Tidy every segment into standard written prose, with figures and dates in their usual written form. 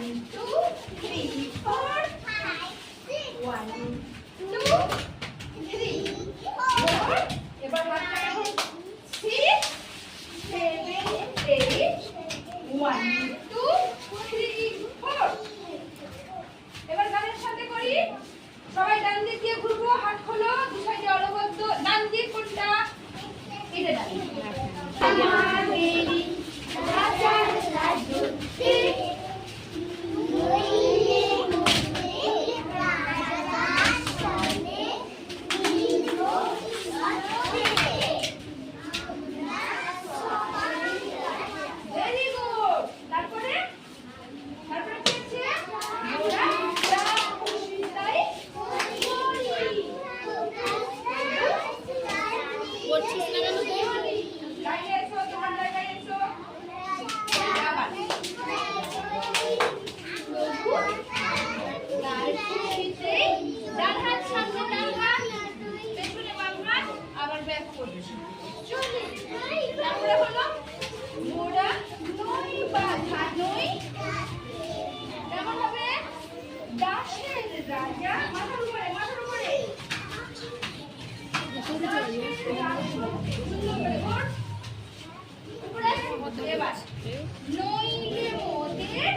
two, three, four, five, six. 1, 2, 3, 4. এবার হাতটা রাখো 6, 7, 8. 1, 2, 3, 4. এবার গানের সাথে করি। সবাই ডান দিক দিয়ে ঘুরবো, হাত খোলো, দুই সাইডে অলবদ্ধ। ডান দিক কোনটা? এটা ডান দিক। আমাদের রাজার রাজত্বে ভেরি গুড। তারপরে তারপরে কি আছে? আমরা যা খুশি তাই করি। করছিস না কেন তুই? লাইনে এসো, তোমার জায়গায় এসো। আবার তার খুশিতে ডান হাত সামনে, ডান হাত পেছনে, বাম হাত আবার ব্যাক করছি। তারপরে হলো মোরা নই বাধা নই। কেমন হবে? দাসের রাজা, মাথার উপরে, মাথার উপরে। এবার নইলে মোদের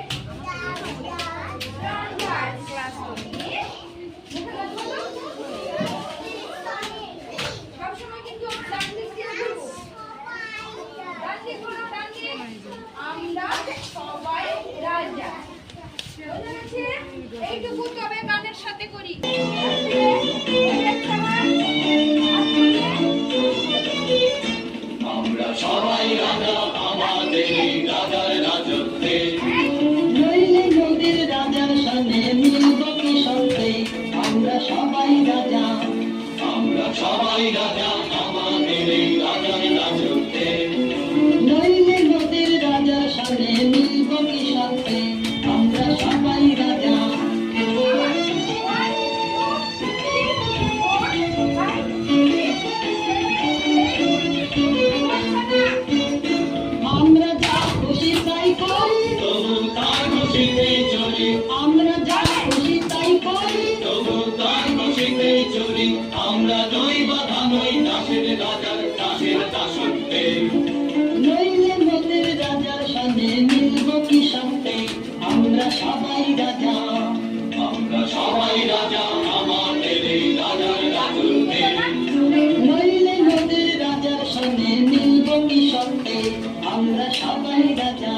রাজার শাসনে। সবসময় কিন্তু ডান দিক দিয়ে ঘুরবো। ডান দিক ঘুরো, ডান দিক। আমরা সবাই রাজা। বোঝা গেছে? এইটুকু তবে গানের সাথে করি। আমরা সবাই রাজা, আমাদের এই রাজার রাজত্বে। নইলে নদীর রাজার সামনে মিলব কি সত্যি? আমরা সবাই রাজা, আমরা সবাই রাজা, আমাদের এই রাজার রাজত্বে। নইলে নদীর রাজার সামনে মিলব কি সত্যি? আমরা সবাই রাজা। আমরা যা খুশি তাই করি, তবু তার খুশিতে চলি, আমরা যা খুশি তাই করি। তবু তার খুশিতে চলি। আমরা নই বাধা নই, দাসের রাজার দাসের দাসত্বে। নইলে নদীর রাজার সামনে মিলব কি সত্যি? আমরা সবাই রাজা, আমরা সবাই রাজা, আমাদের এই রাজার রাজত্বে। নইলে নদীর রাজার সামনে মিলব কি সত্যি? আমরা সবাই রাজা।